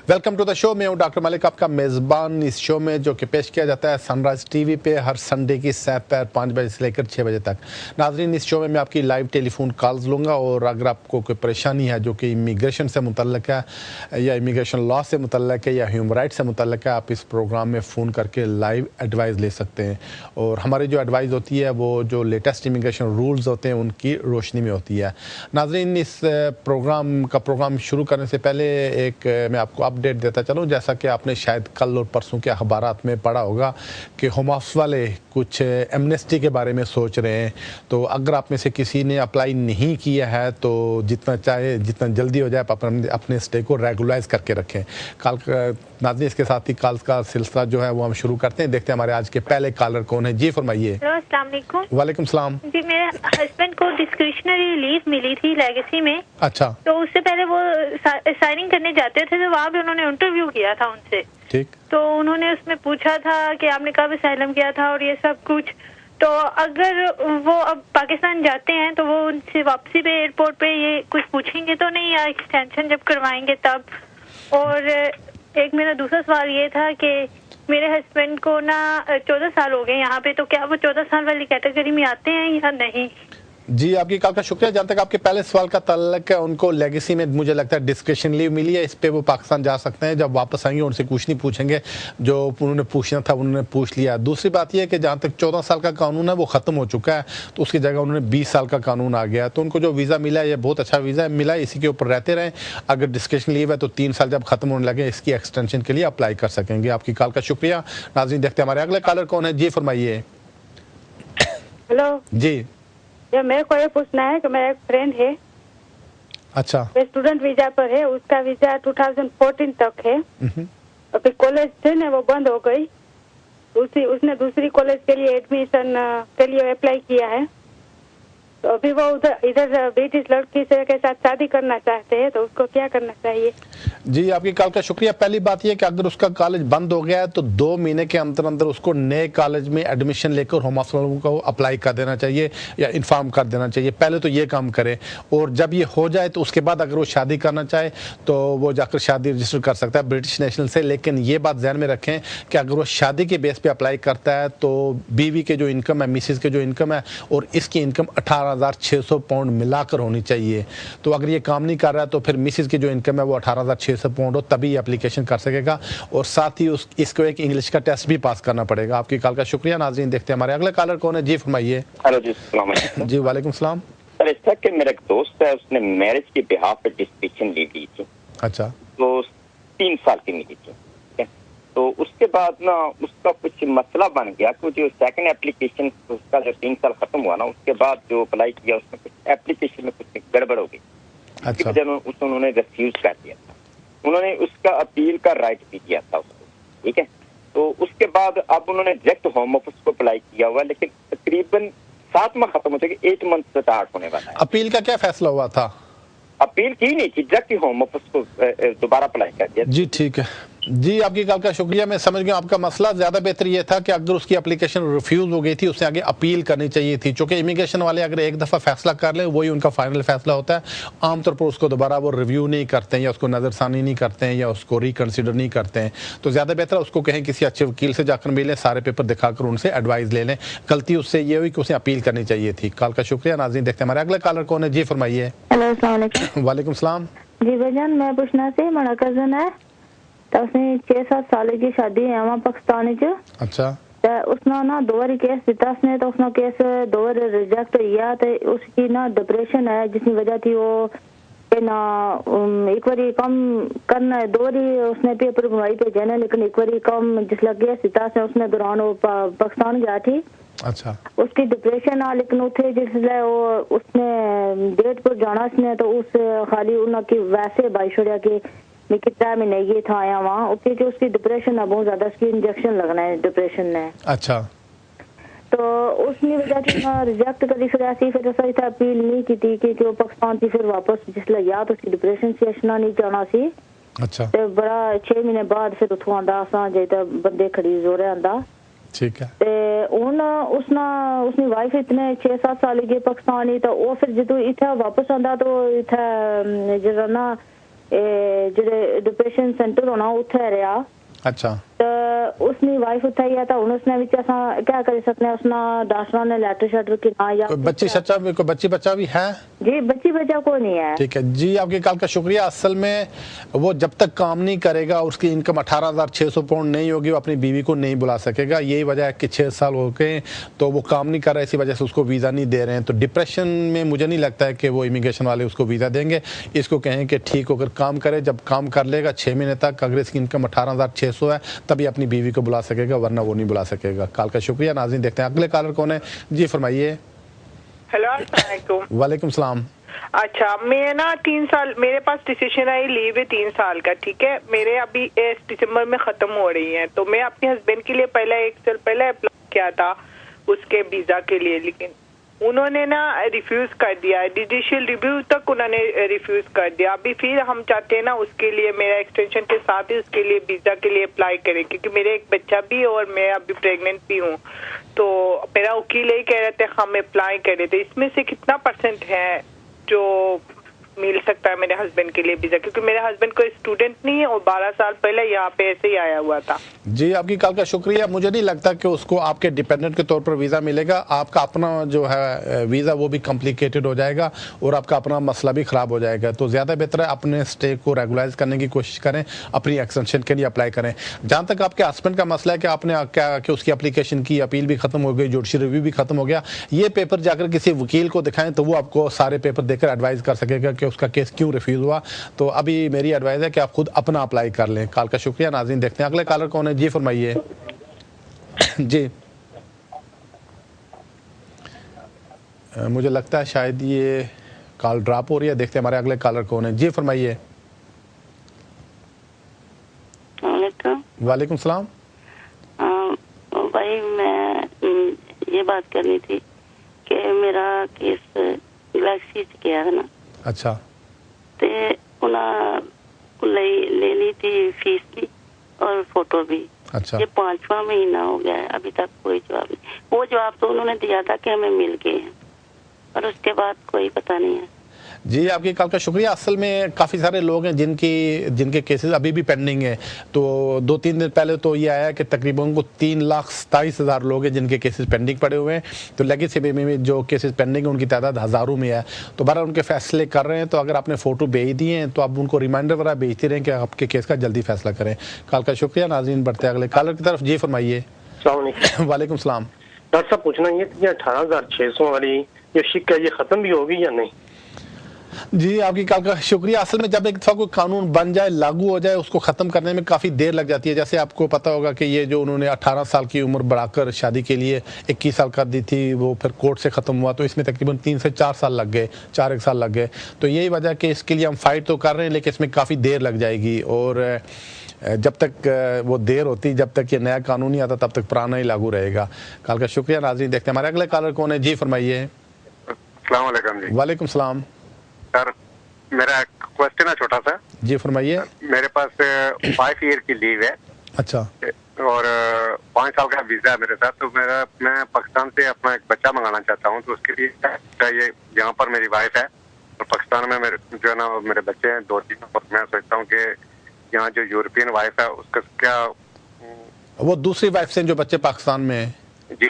Welcome to the show. मैं हूं doctor Malik, आपका मेज़बान इस शो में, जो कि पेश किया जाता है सनराइज़ टीवी पे हर संडे की दोपहर 5 बजे से लेकर 6 बजे तक। नाज़रीन, इस शो में मैं आपकी लाइव टेलीफोन कॉल्स लूँगा और अगर आपको कोई परेशानी है जो कि इमिग्रेशन से मुतल्लिक है या इमिग्रेशन लॉ से मुतल्लिक है या ह्यूमन राइट से मुतल्लिक है, आप इस प्रोग्राम में फ़ोन करके लाइव एडवाइस ले सकते हैं। और हमारी जो एडवाइस होती है वो जो लेटेस्ट इमिग्रेशन रूल्स होते हैं उनकी रोशनी में होती है। नाज़रीन, इस प्रोग्राम शुरू करने से पहले एक मैं आपको अपडेट देता चलूँ। जैसा कि आपने शायद कल और परसों के अखबारात में पढ़ा होगा कि होम ऑफिस वाले कुछ एमनेस्टी के बारे में सोच रहे हैं। तो अगर आप में से किसी ने अप्लाई नहीं किया है तो जितना जल्दी हो जाए आप अपने स्टे को रेगुलाइज करके रखें। नाज़रीन, इसके साथ ही कॉल्स का सिलसिला जो है वो हम शुरू करते हैं। देखते हैं हमारे आज के पहले कॉलर कौन है। जी फरमाइए। अस्सलाम वालेकुम। वालेकुम सलाम। जी, मेरे हस्बैंड को डिस्क्रिशनरी लीव मिली थी लेगेसी में। अच्छा। तो उससे पहले वो साइनिंग करने जाते थे तो वहाँ पे उन्होंने इंटरव्यू किया था उनसे। ठीक। तो उन्होंने उसमें पूछा था कि आपने कब असाइलम किया था और ये सब कुछ। तो अगर वो अब पाकिस्तान जाते हैं तो वो उनसे वापसी पे एयरपोर्ट पे ये कुछ पूछेंगे तो नहीं, या एक्सटेंशन जब करवाएंगे तब? और एक मेरा दूसरा सवाल ये था कि मेरे हस्बैंड को ना 14 साल हो गए यहाँ पे, तो क्या वो 14 साल वाली कैटेगरी में आते हैं या नहीं? जी, आपकी कॉल का शुक्रिया। जहाँ तक आपके पहले सवाल का ताल्लुक है, उनको लेगेसी में मुझे लगता है डिस्क्रिशन लीव मिली है। इस पे वो पाकिस्तान जा सकते हैं। जब वापस आएंगे उनसे कुछ नहीं पूछेंगे, जो उन्होंने पूछना था उन्होंने पूछ लिया। दूसरी बात यह है कि जहाँ तक 14 साल का कानून है वो ख़त्म हो चुका है, तो उसकी जगह उन्होंने 20 साल का कानून आ गया। तो उनको जो वीज़ा मिला है ये बहुत अच्छा वीज़ा मिला है, इसी के ऊपर रहते रहें। अगर डिस्क्रिशन लीव है तो 3 साल जब ख़त्म होने लगे इसकी एक्सटेंशन के लिए अप्लाई कर सकेंगे। आपकी कॉल का शुक्रिया। नाज़रीन, देखते हैं हमारे अगले कॉलर कौन है। जी फरमाइए। हेलो जी। मेरे को ये पूछना है कि मेरा एक फ्रेंड है। अच्छा। वो स्टूडेंट वीजा पर है, उसका वीजा 2014 तक है। अभी कॉलेज थे ना वो बंद हो गई, उसने दूसरी कॉलेज के लिए एडमिशन के लिए अप्लाई किया है। तो अभी वो इधर ब्रिटिश लड़की से के साथ शादी करना चाहते हैं, तो उसको क्या करना चाहिए? जी, आपकी कॉल का शुक्रिया। पहली बात यह कि अगर उसका कॉलेज बंद हो गया है तो 2 महीने के अंदर अंदर उसको नए कॉलेज में एडमिशन लेकर होम ऑफिस वालों को अप्लाई कर देना चाहिए या इन्फॉर्म कर देना चाहिए। पहले तो ये काम करे, और जब ये हो जाए तो उसके बाद अगर वो शादी करना चाहे तो वो जाकर शादी रजिस्टर कर सकता है ब्रिटिश नेशनल से। लेकिन ये बात ध्यान में रखें कि अगर वो शादी के बेस पे अप्लाई करता है तो बीवी के जो इनकम है, मिसिस के जो इनकम है और इसकी इनकम 18,600 पाउंड मिलाकर होनी चाहिए। तो अगर ये काम नहीं कर रहा है तो फिर मिसिस की जो इनकम है वो 18,600 पाउंड हो, तभी एप्लीकेशन कर सकेगा। और साथ ही इसको एक इंग्लिश का टेस्ट भी पास करना पड़ेगा। आपकी कॉल का शुक्रिया। नाज़रीन, देखते हैं हमारे अगले कॉलर कौन है। जी फरमाइए। हेलो जी, अस्सलाम वालेकुम। जी वालेकुम सलाम। सर, ऐसा कि मेरा एक दोस्त है, उसने मैरिज के बिहाफ पे डिस्क्रिशन ली थी। अच्छा। तो 3 साल की मिली थी। तो उसके बाद ना उसका कुछ मसला बन गया कि जो सेकंड एप्लीकेशन उसका जो 3 साल खत्म हुआ ना, उसके बाद जो अप्लाई किया उसमें कुछ एप्लीकेशन में कुछ गड़बड़ हो गई। अच्छा। उन्होंने रिफ्यूज कर दिया था। उन्होंने उसका अपील का राइट भी दिया था उसको, ठीक है। तो उसके बाद अब उन्होंने डायरेक्ट होम ऑफिस को अप्लाई किया हुआ, लेकिन तकरीबन 7 माह खत्म हो जाएगी, 8 मंथ स्टार्ट होने वाला है। अपील का क्या फैसला हुआ था? अपील की नहीं थी, डायरेक्ट होम ऑफिस को दोबारा अप्लाई कर दिया। जी ठीक है। जी, आपकी कॉल का शुक्रिया। मैं समझ गया आपका मसला। ज़्यादा बेहतर ये था कि अगर उसकी एप्लीकेशन रिफ्यूज़ हो गई थी, उससे आगे अपील करनी चाहिए थी। चूँकि इमिग्रेशन वाले अगर एक दफ़ा फैसला कर लें वही उनका फाइनल फैसला होता है। आमतौर पर उसको दोबारा वो रिव्यू नहीं करते हैं या उसको नज़रसानी नहीं करते हैं या उसको रिकन्सिडर नहीं करते हैं। तो ज़्यादा बेहतर उसको कहें किसी अच्छे वकील से जाकर मिलें, सारे पेपर दिखाकर उनसे एडवाइस ले लें। गलती उससे ये हुई कि उसे अपील करनी चाहिए थी। कॉल का शुक्रिया। नाज़रीन, देखते हैं हमारे अगले कॉलर कौन है। जी फरमाइए। हेलो, अस्सलाम वालेकुम। वालेकुम सलाम। जी भाईजान, मैं पूछना से मेरा कजन है, तो उसने 6-7 साल की शादी है वहाँ पाकिस्तान च। अच्छा। तो उसने ना 2 बार केस दिता उसने, तो उसने केस 2 बार रिजेक्ट हुआ। तो उसकी ना डिप्रेशन है, जिसकी वजह थी वो ना एक बार कम करना है, 2 बार उसने पेपर घुमाई पे जाना, लेकिन एक बार कम जिसला केस दिता से उसने दौरान वो पाकिस्तान गया थी। अच्छा। उसकी डिप्रेशन आ, लेकिन उठे जिसले वो उसने डेट पर जाना उसने, तो उस खाली उनकी वैसे बाई छोड़ा कि मैं कितना महीने ये था आया वहाँ, क्योंकि उसकी डिप्रेशन है बहुत ज्यादा, उसकी इंजेक्शन लगना है डिप्रेशन में। अच्छा। तो उसने वजह से ना रिजेक्ट करी, फिर ऐसी फिर सही था अपील नहीं की थी कि वो पाकिस्तान थी, फिर वापस जिसले या तो उसकी डिप्रेशन से अशना नहीं जाना सी। अच्छा। तो बड़ा 6 महीने बाद फिर उठो आंदा असा जे तो बंदे खड़ी जोरे आंदा। ठीक है। ते उसनी वाइफ इतने 6-7 साल की पाकिस्तानी, तो वो फिर जो इतना वापस आंदा तो इतना जरा ना ਜਿਹੜੇ ਡਿਪਰੈਸ਼ਨ ਸੈਂਟਰ ਹੋਣਾ ਉੱਥੇ ਰਿਹਾ। अच्छा तो उसने वाइफ उठाई है तो उसने भी क्या कर सकते हैं, उसने डॉक्टर ने लेटर शेटर की ना या कोई बच्ची बच्चा भी है? जी बच्ची बच्चा को नहीं है। ठीक है जी, आपके कॉल का शुक्रिया। असल में वो जब तक काम नहीं करेगा, उसकी इनकम 18,600 पाउंड नहीं होगी, वो अपनी बीवी को नहीं बुला सकेगा। यही वजह है कि 6 साल हो गए तो वो काम नहीं कर रहा है, इसी वजह से उसको वीज़ा नहीं दे रहे हैं। तो डिप्रेशन में मुझे नहीं लगता है कि वो इमिग्रेशन वाले उसको वीज़ा देंगे। इसको कहें कि ठीक होकर काम करे, जब काम कर लेगा 6 महीने तक, अगर इसकी इनकम 18,600 है तभी अपनी बीवी को बुला सकेगा, वरना वो नहीं बुला सकेगा। कॉल का शुक्रिया। नाज़रीन देखते हैं अगले कॉलर कौन है। जी फरमाइए। हेलो अस्सलाम वालेकुम। वालेकुम सलाम। अच्छा, मैं ना 3 साल मेरे पास डिसीजन आई लीव है 3 साल का, ठीक है। मेरे अभी इस दिसंबर में खत्म हो रही है, तो मैं अपने हस्बैंड के लिए पहले 1 साल पहले अप्लाई किया था उसके वीजा के लिए, लेकिन उन्होंने ना रिफ्यूज कर दिया। जुडिशियल रिव्यू तक उन्होंने रिफ्यूज कर दिया। अभी फिर हम चाहते हैं ना उसके लिए मेरा एक्सटेंशन के साथ ही उसके लिए वीजा के लिए अप्लाई करें, क्योंकि मेरे एक बच्चा भी और मैं अभी प्रेग्नेंट भी हूँ। तो मेरा वकील यही कह रहे थे हम अप्लाई करे थे। इसमें से कितना % है जो मिल सकता है मेरे हस्बैंड के लिए वीजा, क्योंकि मेरे हस्बैंड कोई स्टूडेंट नहीं है और 12 साल पहले यहाँ पे ऐसे ही आया हुआ था। जी आपकी कॉल का शुक्रिया। मुझे नहीं लगता कि उसको आपके डिपेंडेंट के तौर पर वीज़ा मिलेगा। आपका अपना जो है वीज़ा वो भी कॉम्प्लिकेटेड हो जाएगा और आपका अपना मसला भी ख़राब हो जाएगा। तो ज़्यादा बेहतर है अपने स्टे को रेगुलाइज करने की कोशिश करें, अपनी एक्सटेंशन के लिए अप्लाई करें। जहाँ तक आपके हस्बैंड का मसला है कि आपने क्या कि उसकी एप्लीकेशन की अपील भी ख़त्म हो गई, जुडिशियल रिव्यू भी ख़त्म हो गया, ये पेपर जाकर किसी वकील को दिखाएं तो वो आपको सारे पेपर देकर एडवाइस कर सकेगा कि उसका केस क्यों रिफ्यूज़ हुआ। तो अभी मेरी एडवाइस है कि आप खुद अपना अप्लाई कर लें। कॉल का शुक्रिया। नाज़रीन देखते हैं अगले कॉलर कौन है। जी फरमाइए। जी मुझे लगता है शायद ये कॉल ड्रॉप हो रही है। देखते हैं हमारे अगले कॉलर कौन है। जी फरमाइए। वालेकुम सलाम। भाई मैं ये बात करनी थी कि मेरा केस गैलेक्सी से किया है ना। अच्छा। ते लेनी थी फीस भी और फोटो भी। अच्छा। ये 5वां महीना हो गया है, अभी तक कोई जवाब नहीं। वो जवाब तो उन्होंने दिया था कि हमें मिल गए हैं, और उसके बाद कोई पता नहीं है। जी आपकी कॉल का शुक्रिया। असल में काफ़ी सारे लोग हैं जिनके केसेस अभी भी पेंडिंग है। तो 2-3 दिन पहले तो ये आया कि तकरीबन को 3,27,000 लोग हैं जिनके केसेस पेंडिंग पड़े हुए हैं। तो लेगेसी में जो केसेस पेंडिंग है उनकी तादाद हज़ारों में है। तो बहरहाल उनके फैसले कर रहे हैं। तो अगर आपने फ़ोटो भेज दिए हैं तो आप उनको रिमाइंडर वगैरह भेजते रहें कि आपके केस का जल्दी फैसला करें। कॉल का शुक्रिया। नाज़रीन बढ़ते हैं अगले कॉलर की तरफ। जी फरमाइए। वालेकुम सलाम। डॉक्टर साहब पूछना ये 18,600 वाली ये शिक है, ये ख़त्म भी होगी या नहीं? जी आपकी कॉल का शुक्रिया। असल में जब एक दफ़ा कोई कानून बन जाए, लागू हो जाए, उसको ख़त्म करने में काफ़ी देर लग जाती है। जैसे आपको पता होगा कि ये जो उन्होंने 18 साल की उम्र बढ़ाकर शादी के लिए 21 साल कर दी थी, वो फिर कोर्ट से ख़त्म हुआ, तो इसमें तकरीबन 3 से 4 साल लग गए, 4-1 साल लग गए। तो यही वजह कि इसके लिए हम फाइट तो कर रहे हैं, लेकिन इसमें काफ़ी देर लग जाएगी। और जब तक वो देर होती, जब तक ये नया कानून नहीं आता, तब तक पुराना ही लागू रहेगा। कॉल का शुक्रिया। नाज़रीन देखते हैं हमारे अगले कॉलर कौन है। जी फरमाइए। अस्सलाम वालेकुम जी। वालेकुम सलाम। सर मेरा क्वेश्चन है छोटा सा। जी फरमाइए। मेरे पास 5 ईयर की लीव है। अच्छा। और 5 साल का वीजा है मेरे साथ। तो मैं पाकिस्तान से अपना एक बच्चा मंगाना चाहता हूँ, तो उसके लिए चाहिए। यहाँ पर मेरी वाइफ है और पाकिस्तान में मेरे जो है ना मेरे बच्चे हैं 2-3। और मैं सोचता हूँ कि यहाँ जो यूरोपियन वाइफ है उसका क्या, वो दूसरी वाइफ से जो बच्चे पाकिस्तान में है? जी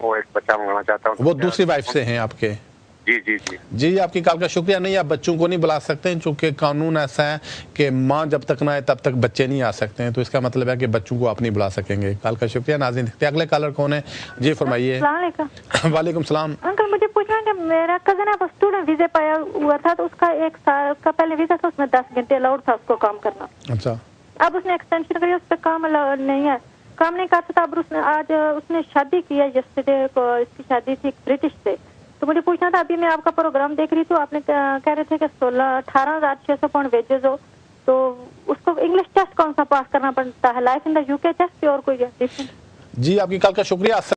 वो एक बच्चा मंगाना चाहता हूँ। वो दूसरी वाइफ से हैं आपके? जी जी जी जी आपकी कॉल का शुक्रिया। नहीं, आप बच्चों को नहीं बुला सकते हैं, चूँकि कानून ऐसा है कि माँ जब तक ना आए तब तक बच्चे नहीं आ सकते हैं। तो इसका मतलब है कि बच्चों को आप नहीं बुला सकेंगे। कॉल का शुक्रिया। नाज़रीन देखते हैं अगले कॉलर कौन है। जी फरमाइए। वालेकुम सलाम। अंकल मुझे पूछना कि मेरा कजन है स्टूडेंट वीजा पाया हुआ था, तो उसका 1 साल का पहले वीजा था, उसमें 10 घंटे अलाउड था उसको काम करना। अच्छा। अब उसने एक्सटेंशन करी, उस पर काम नहीं है, काम नहीं कर सकता। अब उसने शादी की है, यस्टरडे को इसकी शादी थी ब्रिटिश से। तो मुझे पूछना था, अभी मैं आपका प्रोग्राम देख रही थी, आपने कह रहे थे कि 18,600 पाउंड वेजेस हो, तो उसको इंग्लिश टेस्ट कौन सा पास करना पड़ता है, life in the UK test और कोई डिफरेंट? जी आपकी कॉल का शुक्रिया।